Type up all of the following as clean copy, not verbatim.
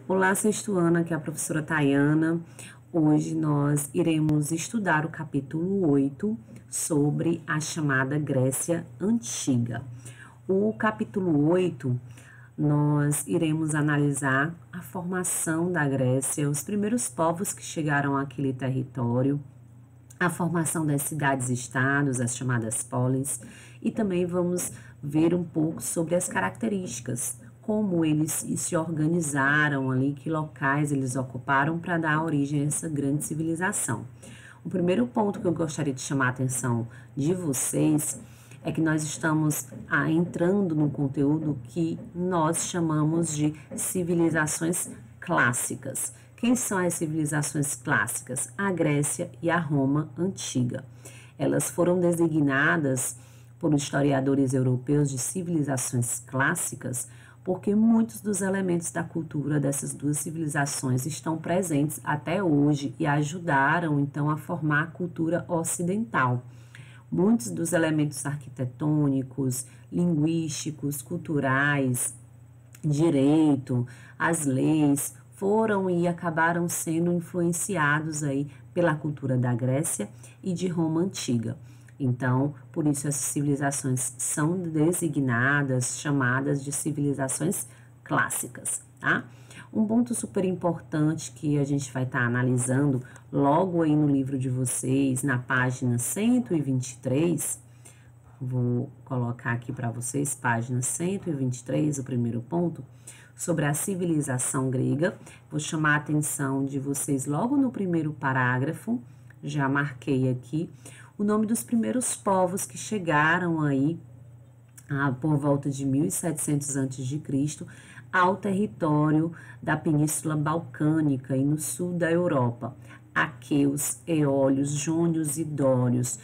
Olá, sexto ano, aqui é a professora Tayana. Hoje nós iremos estudar o capítulo 8 sobre a chamada Grécia Antiga. O capítulo 8, nós iremos analisar a formação da Grécia, os primeiros povos que chegaram àquele território, a formação das cidades-estados, as chamadas polis, e também vamos ver um pouco sobre as características, como eles se organizaram ali, que locais eles ocuparam para dar origem a essa grande civilização. O primeiro ponto que eu gostaria de chamar a atenção de vocês é que nós estamos entrando no conteúdo que nós chamamos de civilizações clássicas. Quem são as civilizações clássicas? A Grécia e a Roma antiga. Elas foram designadas por historiadores europeus de civilizações clássicas porque muitos dos elementos da cultura dessas duas civilizações estão presentes até hoje e ajudaram então a formar a cultura ocidental. Muitos dos elementos arquitetônicos, linguísticos, culturais, direito, as leis foram e acabaram sendo influenciados aí pela cultura da Grécia e de Roma antiga. Então, por isso essas civilizações são designadas, chamadas de civilizações clássicas, tá? Um ponto super importante que a gente vai estar analisando logo aí no livro de vocês, na página 123, vou colocar aqui para vocês, página 123, o primeiro ponto, sobre a civilização grega. Vou chamar a atenção de vocês logo no primeiro parágrafo, já marquei aqui, o nome dos primeiros povos que chegaram aí por volta de 1700 a.C. ao território da Península Balcânica e no sul da Europa. Aqueus, eólios, jônios e dórios.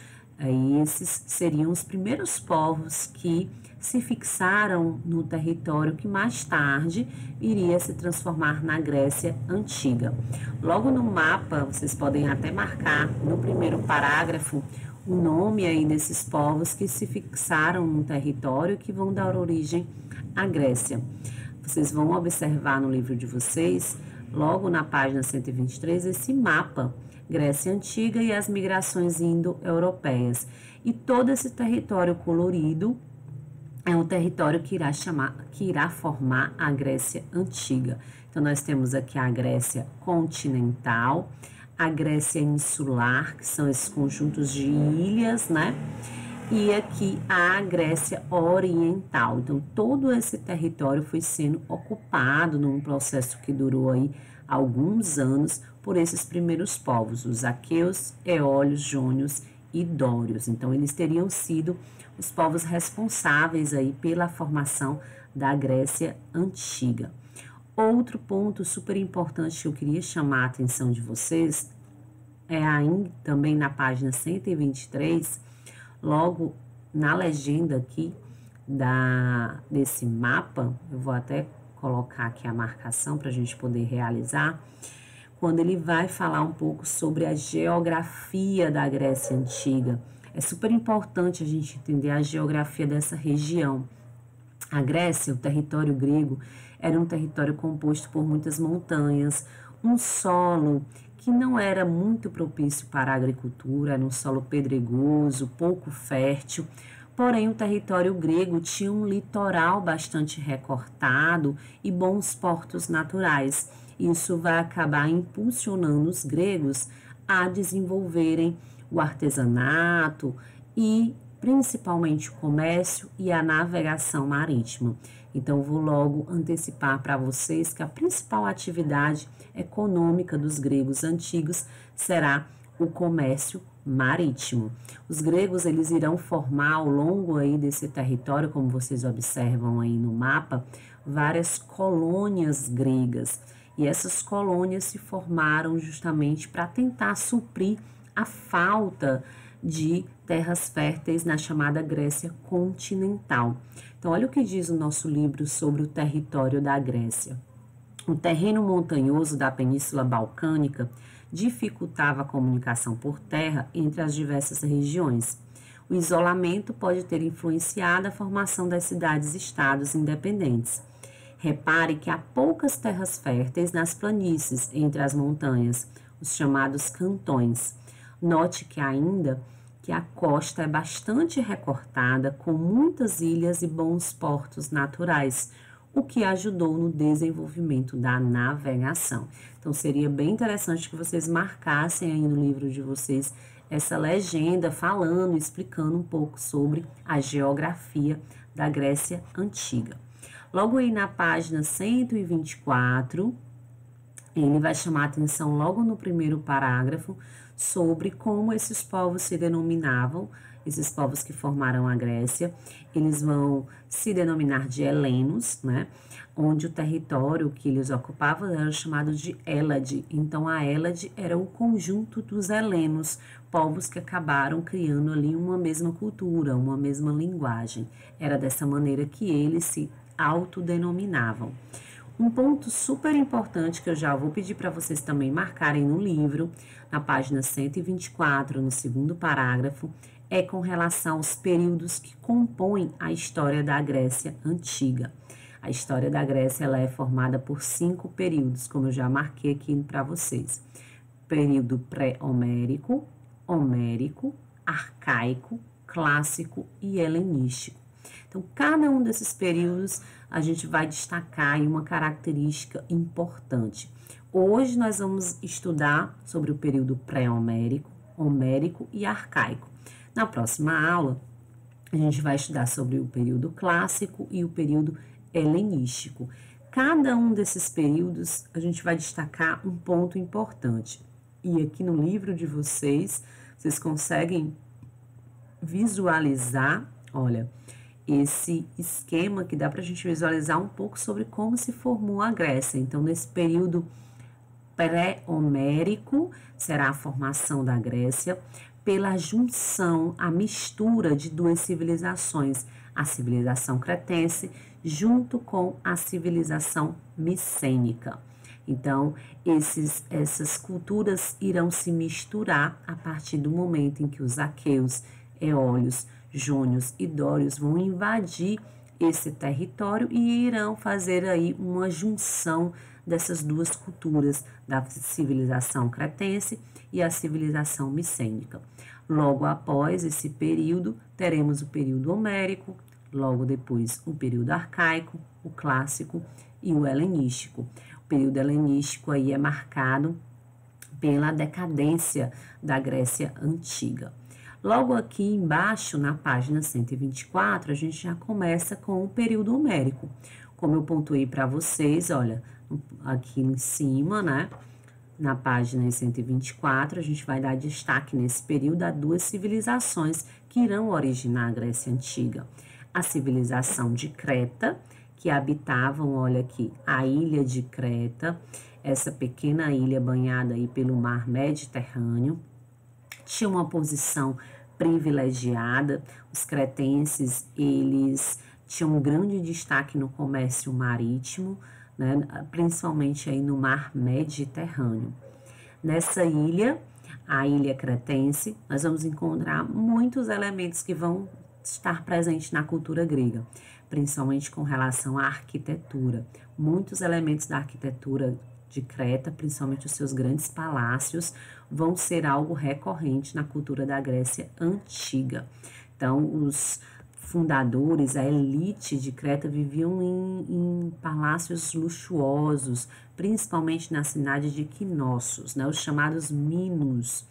Esses seriam os primeiros povos que se fixaram no território que mais tarde iria se transformar na Grécia Antiga. Logo no mapa, vocês podem até marcar no primeiro parágrafo o nome aí desses povos que se fixaram no território que vão dar origem à Grécia. Vocês vão observar no livro de vocês, logo na página 123, esse mapa Grécia Antiga e as migrações indo-europeias. E todo esse território colorido é um território que irá formar a Grécia Antiga. Então, nós temos aqui a Grécia continental, a Grécia insular, que são esses conjuntos de ilhas, né? E aqui a Grécia oriental. Então, todo esse território foi sendo ocupado num processo que durou aí alguns anos por esses primeiros povos, os aqueus, eólios, jônios e dórios. Então, eles teriam sido os povos responsáveis aí pela formação da Grécia Antiga. Outro ponto super importante que eu queria chamar a atenção de vocês é ainda também na página 123, logo na legenda aqui desse mapa, eu vou até colocar aqui a marcação para a gente poder realizar, quando ele vai falar um pouco sobre a geografia da Grécia Antiga. É super importante a gente entender a geografia dessa região. A Grécia, o território grego, era um território composto por muitas montanhas, um solo que não era muito propício para a agricultura, era um solo pedregoso, pouco fértil. Porém, o território grego tinha um litoral bastante recortado e bons portos naturais. Isso vai acabar impulsionando os gregos a desenvolverem o artesanato e principalmente o comércio e a navegação marítima. Então, vou logo antecipar para vocês que a principal atividade econômica dos gregos antigos será o comércio marítimo. Os gregos, eles irão formar ao longo aí desse território, como vocês observam aí no mapa, várias colônias gregas. E essas colônias se formaram justamente para tentar suprir a falta de terras férteis na chamada Grécia continental. Então, olha o que diz o nosso livro sobre o território da Grécia. O terreno montanhoso da Península Balcânica dificultava a comunicação por terra entre as diversas regiões. O isolamento pode ter influenciado a formação das cidades-estados independentes. Repare que há poucas terras férteis nas planícies entre as montanhas, os chamados cantões. Note que ainda que a costa é bastante recortada, com muitas ilhas e bons portos naturais, o que ajudou no desenvolvimento da navegação. Então, seria bem interessante que vocês marcassem aí no livro de vocês essa legenda falando, explicando um pouco sobre a geografia da Grécia Antiga. Logo aí na página 124, ele vai chamar a atenção logo no primeiro parágrafo sobre como esses povos se denominavam, esses povos que formaram a Grécia. Eles vão se denominar de helenos, né? Onde o território que eles ocupavam era chamado de Hélade. Então, a Hélade era o conjunto dos helenos, povos que acabaram criando ali uma mesma cultura, uma mesma linguagem. Era dessa maneira que eles se autodenominavam. Um ponto super importante que eu já vou pedir para vocês também marcarem no livro, na página 124, no segundo parágrafo, é com relação aos períodos que compõem a história da Grécia Antiga. A história da Grécia ela é formada por 5 períodos, como eu já marquei aqui para vocês. Período pré-homérico, homérico, arcaico, clássico e helenístico. Então, cada um desses períodos a gente vai destacar aí uma característica importante. Hoje nós vamos estudar sobre o período pré-homérico, homérico e arcaico. Na próxima aula, a gente vai estudar sobre o período clássico e o período helenístico. Cada um desses períodos a gente vai destacar um ponto importante. E aqui no livro de vocês, vocês conseguem visualizar, olha, esse esquema que dá para a gente visualizar um pouco sobre como se formou a Grécia. Então, nesse período pré-homérico, será a formação da Grécia pela junção, a mistura de duas civilizações, a civilização cretense junto com a civilização micênica. Então, essas culturas irão se misturar a partir do momento em que os aqueus, eólios, jônios e dórios vão invadir esse território e irão fazer aí uma junção dessas duas culturas, da civilização cretense e a civilização micênica. Logo após esse período, teremos o período homérico, logo depois o período arcaico, o clássico e o helenístico. O período helenístico aí é marcado pela decadência da Grécia Antiga. Logo aqui embaixo, na página 124, a gente já começa com o período homérico. Como eu pontuei para vocês, olha, aqui em cima, né, na página 124, a gente vai dar destaque nesse período a duas civilizações que irão originar a Grécia Antiga. A civilização de Creta, que habitavam, olha aqui, a ilha de Creta, essa pequena ilha banhada aí pelo mar Mediterrâneo, tinha uma posição privilegiada. Os cretenses, eles tinham um grande destaque no comércio marítimo, né, principalmente aí no mar Mediterrâneo. Nessa ilha, a ilha cretense, nós vamos encontrar muitos elementos que vão estar presentes na cultura grega, principalmente com relação à arquitetura. Muitos elementos da arquitetura de Creta, principalmente os seus grandes palácios, vão ser algo recorrente na cultura da Grécia Antiga. Então, os fundadores, a elite de Creta, viviam em palácios luxuosos, principalmente na cidade de Knossos, né, os chamados Minos.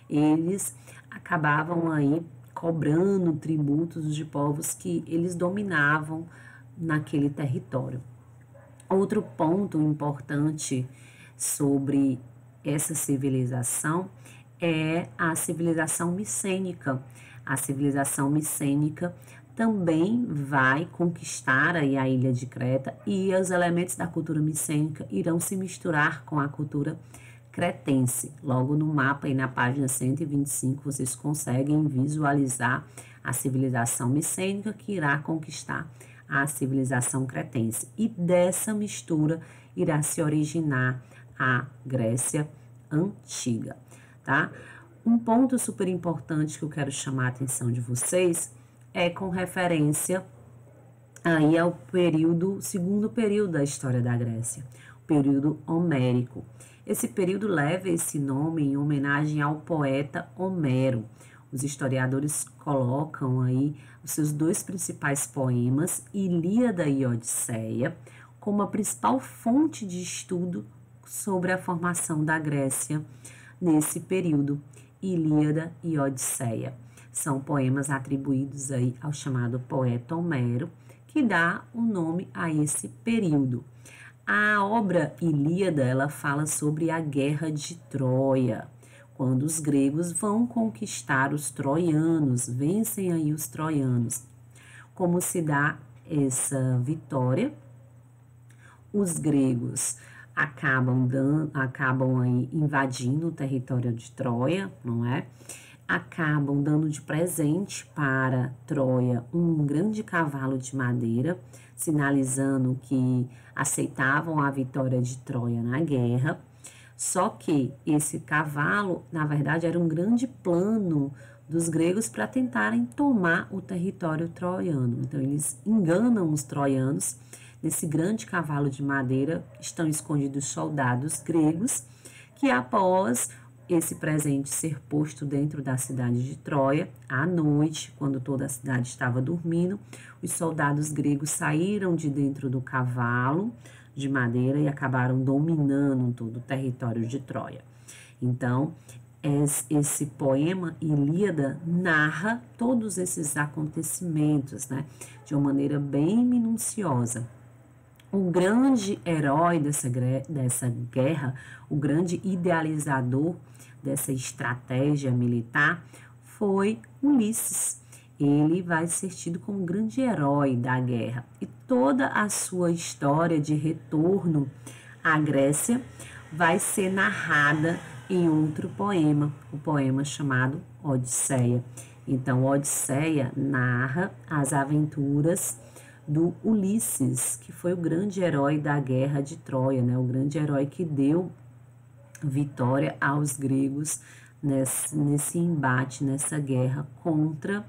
Eles acabavam aí cobrando tributos de povos que eles dominavam naquele território. Outro ponto importante sobre essa civilização é a civilização micênica. A civilização micênica também vai conquistar aí a ilha de Creta e os elementos da cultura micênica irão se misturar com a cultura cretense. Logo no mapa aí na página 125 vocês conseguem visualizar a civilização micênica que irá conquistar a civilização cretense. E dessa mistura irá se originar a Grécia Antiga, tá? Um ponto super importante que eu quero chamar a atenção de vocês é com referência Aí é o segundo período da história da Grécia, o período homérico. Esse período leva esse nome em homenagem ao poeta Homero. Os historiadores colocam aí os seus dois principais poemas, Ilíada e Odisseia, como a principal fonte de estudo sobre a formação da Grécia nesse período, Ilíada e Odisseia. São poemas atribuídos aí ao chamado poeta Homero, que dá o nome a esse período. A obra Ilíada, ela fala sobre a guerra de Troia, quando os gregos vão conquistar os troianos, vencem aí os troianos. Como se dá essa vitória? Os gregos acabam aí invadindo o território de Troia, não é? Acabam dando de presente para Troia um grande cavalo de madeira, sinalizando que aceitavam a vitória de Troia na guerra. Só que esse cavalo, na verdade, era um grande plano dos gregos para tentarem tomar o território troiano. Então, eles enganam os troianos. Nesse grande cavalo de madeira estão escondidos soldados gregos que, após esse presente ser posto dentro da cidade de Troia, à noite, quando toda a cidade estava dormindo, os soldados gregos saíram de dentro do cavalo de madeira e acabaram dominando todo o território de Troia. Então, esse poema Ilíada narra todos esses acontecimentos, né, de uma maneira bem minuciosa. O grande herói dessa guerra, o grande idealizador dessa estratégia militar foi Ulisses. Ele vai ser tido como grande herói da guerra. E toda a sua história de retorno à Grécia vai ser narrada em outro poema, o poema chamado Odisseia. Então, Odisseia narra as aventuras do Ulisses, que foi o grande herói da guerra de Troia, né? O grande herói que deu vitória aos gregos nesse embate, nessa guerra contra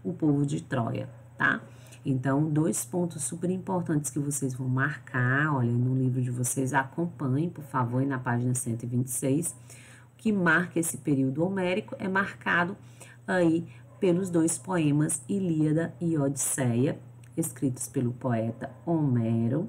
o povo de Troia, tá? Então, 2 pontos super importantes que vocês vão marcar, olha, no livro de vocês, acompanhem, por favor, na página 126. O que marca esse período homérico é marcado aí pelos 2 poemas Ilíada e Odisseia, escritos pelo poeta Homero.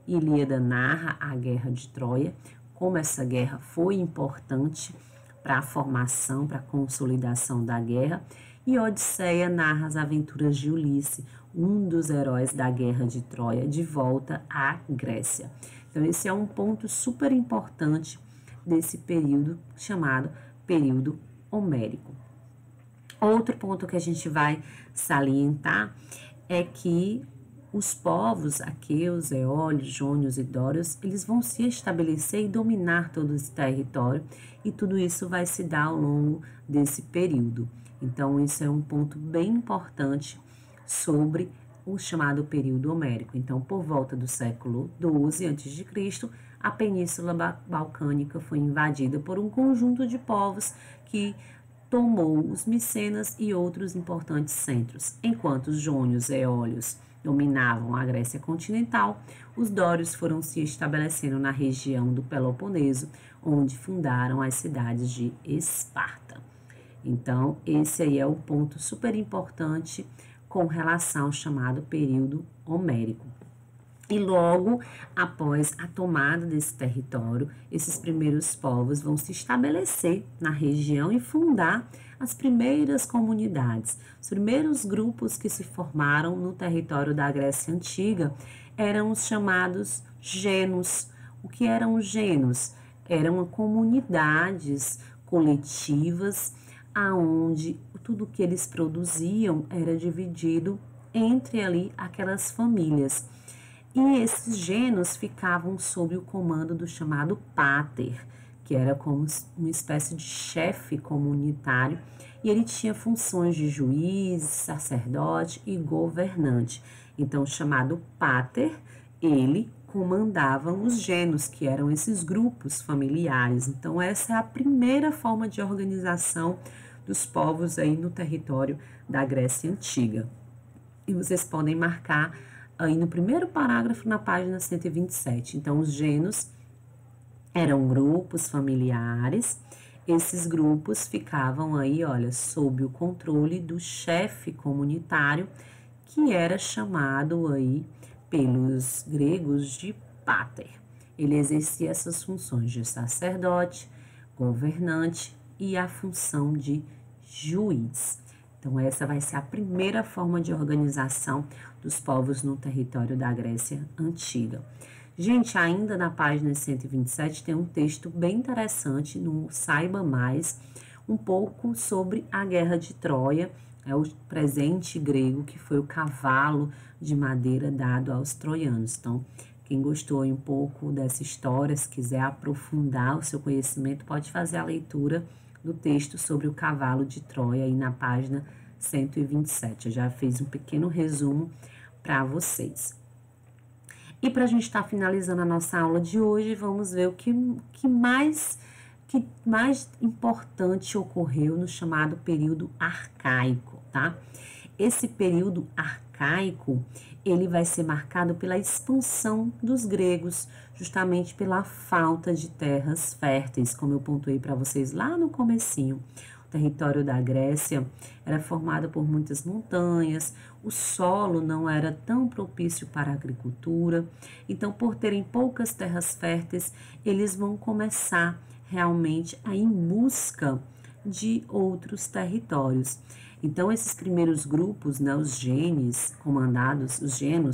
Ilíada narra a guerra de Troia, como essa guerra foi importante para a formação, para a consolidação da guerra, e Odisseia narra as aventuras de Ulisses, um dos heróis da guerra de Troia, de volta à Grécia. Então, esse é um ponto super importante desse período chamado período homérico. Outro ponto que a gente vai salientar é que os povos aqueus, eólios, jônios e dórios, eles vão se estabelecer e dominar todo esse território, e tudo isso vai se dar ao longo desse período. Então, isso é um ponto bem importante sobre o chamado período homérico. Então, por volta do século XII a.C., a Península Balcânica foi invadida por um conjunto de povos que tomou os Micenas e outros importantes centros. Enquanto os jônios e eólios dominavam a Grécia continental, os dórios foram se estabelecendo na região do Peloponeso, onde fundaram as cidades de Esparta. Então, esse aí é o ponto super importante com relação ao chamado período homérico. E logo após a tomada desse território, esses primeiros povos vão se estabelecer na região e fundar as primeiras comunidades. Os primeiros grupos que se formaram no território da Grécia Antiga eram os chamados genos. O que eram os genos? Eram comunidades coletivas aonde tudo que eles produziam era dividido entre ali aquelas famílias. E esses genos ficavam sob o comando do chamado pater, que era como uma espécie de chefe comunitário, e ele tinha funções de juiz, sacerdote e governante. Então, o chamado pater, ele comandava os genos, que eram esses grupos familiares. Então, essa é a primeira forma de organização dos povos aí no território da Grécia Antiga. E vocês podem marcar aí no primeiro parágrafo na página 127. Então, os gênos eram grupos familiares. Esses grupos ficavam aí, olha, sob o controle do chefe comunitário, que era chamado aí pelos gregos de pater. Ele exercia essas funções de sacerdote, governante e a função de juiz. Então, essa vai ser a primeira forma de organização dos povos no território da Grécia Antiga. Gente, ainda na página 127 tem um texto bem interessante no Saiba Mais, um pouco sobre a Guerra de Troia, o presente grego que foi o cavalo de madeira dado aos troianos. Então, quem gostou um pouco dessa história, se quiser aprofundar o seu conhecimento, pode fazer a leitura do texto sobre o cavalo de Troia aí na página 127. Eu já fiz um pequeno resumo para vocês. E para a gente estar finalizando a nossa aula de hoje, vamos ver o que mais importante ocorreu no chamado período arcaico, tá? Esse período arcaico, ele vai ser marcado pela expansão dos gregos, justamente pela falta de terras férteis, como eu pontuei para vocês lá no comecinho. O território da Grécia era formado por muitas montanhas, o solo não era tão propício para a agricultura, então, por terem poucas terras férteis, eles vão começar realmente a ir em busca de outros territórios. Então, esses primeiros grupos, né, os genos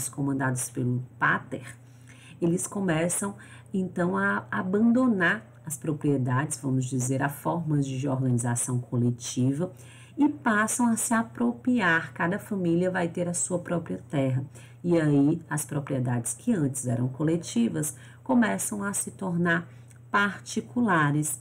comandados pelo pater, eles começam então a abandonar as propriedades, vamos dizer, a formas de organização coletiva e passam a se apropriar. Cada família vai ter a sua própria terra. E aí, as propriedades que antes eram coletivas começam a se tornar particulares.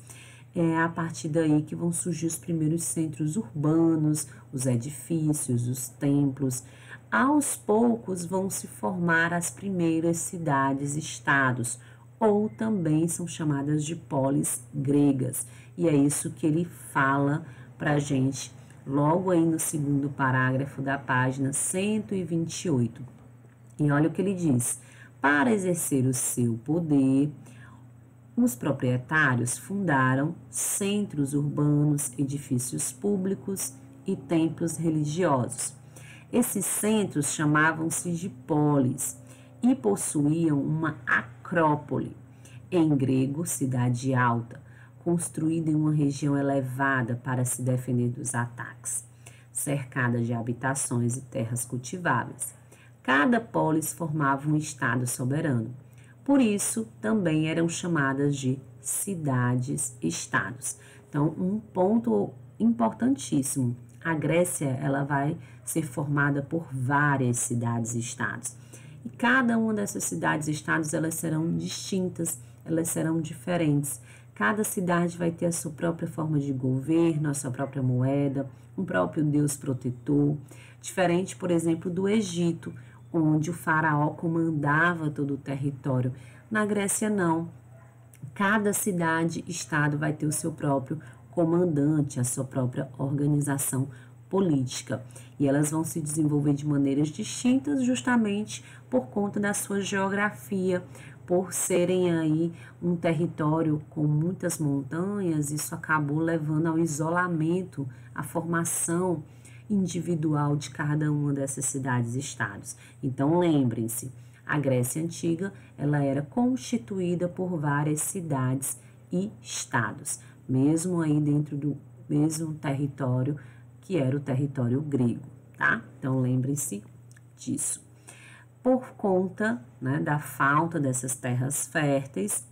É a partir daí que vão surgir os primeiros centros urbanos, os edifícios, os templos. Aos poucos vão se formar as primeiras cidades-estados, ou também são chamadas de polis gregas. E é isso que ele fala para a gente logo aí no segundo parágrafo da página 128. E olha o que ele diz: para exercer o seu poder, os proprietários fundaram centros urbanos, edifícios públicos e templos religiosos. Esses centros chamavam-se de polis e possuíam uma acrópole, em grego, cidade alta, construída em uma região elevada para se defender dos ataques, cercada de habitações e terras cultiváveis. Cada polis formava um estado soberano. Por isso, também eram chamadas de cidades-estados. Então, um ponto importantíssimo: a Grécia ela vai ser formada por várias cidades-estados. E cada uma dessas cidades-estados elas serão distintas, elas serão diferentes. Cada cidade vai ter a sua própria forma de governo, a sua própria moeda, um próprio deus protetor. Diferente, por exemplo, do Egito, onde o faraó comandava todo o território. Na Grécia, não. Cada cidade-estado vai ter o seu próprio comandante, a sua própria organização política. E elas vão se desenvolver de maneiras distintas justamente por conta da sua geografia, por serem aí um território com muitas montanhas. Isso acabou levando ao isolamento, à formação individual de cada uma dessas cidades-estados. Então, lembrem-se, a Grécia Antiga ela era constituída por várias cidades e estados, mesmo aí dentro do mesmo território que era o território grego, tá? Então, lembrem-se disso. Por conta, né, da falta dessas terras férteis,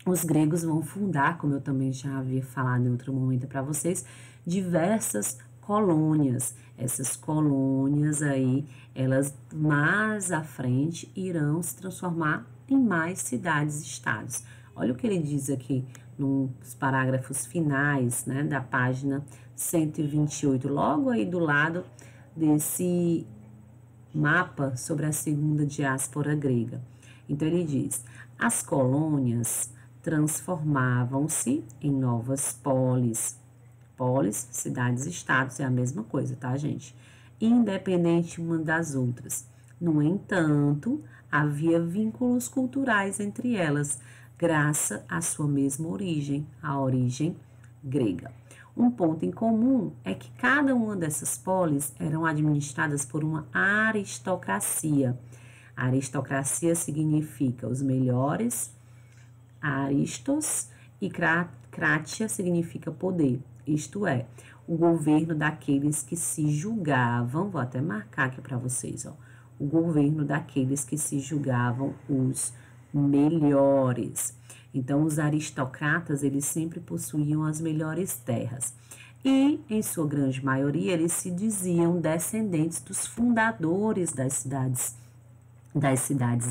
os gregos vão fundar, como eu também já havia falado em outro momento para vocês, diversas colônias. Essas colônias aí, elas mais à frente irão se transformar em mais cidades-estados. Olha o que ele diz aqui nos parágrafos finais, né, da página 128, logo aí do lado desse mapa sobre a segunda diáspora grega. Então ele diz: as colônias transformavam-se em novas polis, Polis, cidades-estados, é a mesma coisa, tá, gente? Independente uma das outras. No entanto, havia vínculos culturais entre elas, graças à sua mesma origem, a origem grega. Um ponto em comum é que cada uma dessas polis eram administradas por uma aristocracia. A aristocracia significa os melhores, aristos, e kratia significa poder, isto é, o governo daqueles que se julgavam, vou até marcar aqui para vocês, ó, o governo daqueles que se julgavam os melhores. Então, os aristocratas, eles sempre possuíam as melhores terras. E, em sua grande maioria, eles se diziam descendentes dos fundadores das cidades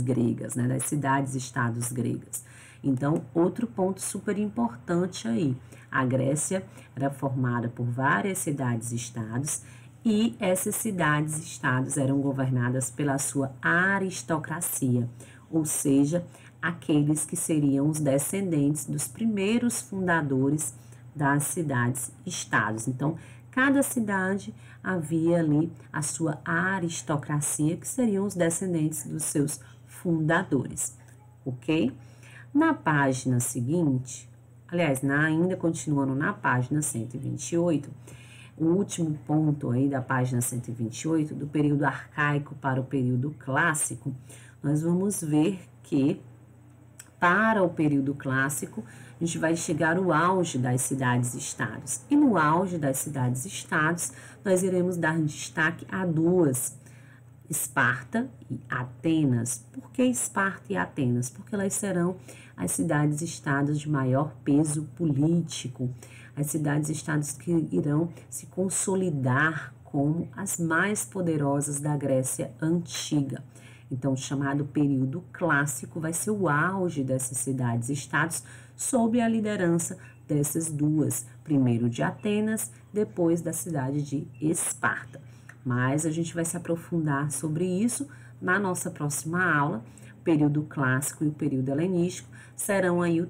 gregas, né? Das cidades-estados gregas. Então, outro ponto super importante aí. A Grécia era formada por várias cidades-estados e essas cidades-estados eram governadas pela sua aristocracia, ou seja, aqueles que seriam os descendentes dos primeiros fundadores das cidades-estados. Então, cada cidade havia ali a sua aristocracia, que seriam os descendentes dos seus fundadores, ok? Na página seguinte, aliás, ainda continuando na página 128, o último ponto aí da página 128, do período arcaico para o período clássico, nós vamos ver que para o período clássico, a gente vai chegar ao auge das cidades-estados. E no auge das cidades-estados, nós iremos dar destaque a duas, Esparta e Atenas. Por que Esparta e Atenas? Porque elas serão as cidades-estados de maior peso político, as cidades-estados que irão se consolidar como as mais poderosas da Grécia Antiga. Então, o chamado período clássico vai ser o auge dessas cidades-estados sob a liderança dessas duas, primeiro de Atenas, depois da cidade de Esparta. Mas a gente vai se aprofundar sobre isso na nossa próxima aula. O período clássico e o período helenístico serão aí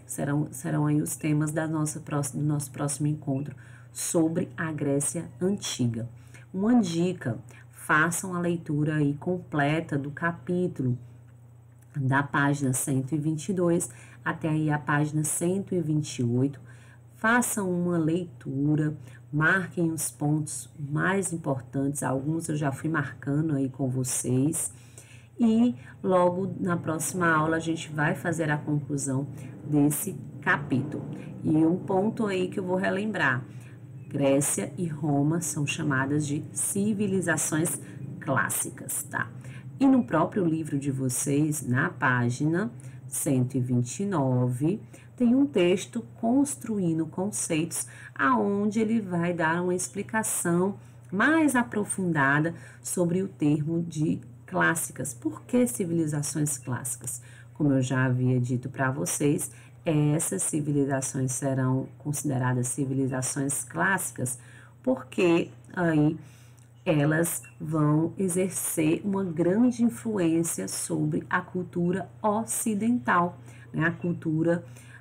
serão aí os temas do nosso próximo encontro sobre a Grécia Antiga. Uma dica: façam a leitura aí completa do capítulo da página 122 até aí a página 128. Façam uma leitura, marquem os pontos mais importantes, alguns eu já fui marcando aí com vocês. E logo na próxima aula a gente vai fazer a conclusão desse capítulo. E um ponto aí que eu vou relembrar: Grécia e Roma são chamadas de civilizações clássicas, tá? E no próprio livro de vocês, na página 129, tem um texto construindo conceitos, aonde ele vai dar uma explicação mais aprofundada sobre o termo de clássicas. Por que civilizações clássicas? Como eu já havia dito para vocês, essas civilizações serão consideradas civilizações clássicas porque aí elas vão exercer uma grande influência sobre a cultura ocidental, né?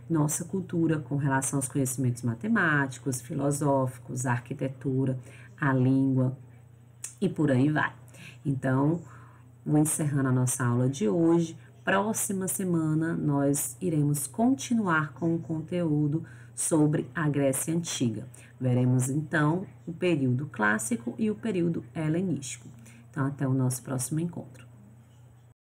Nossa cultura com relação aos conhecimentos matemáticos, filosóficos, a arquitetura, a língua e por aí vai. Então, vou encerrando a nossa aula de hoje. Próxima semana nós iremos continuar com o conteúdo sobre a Grécia Antiga. Veremos então o período clássico e o período helenístico. Então, até o nosso próximo encontro.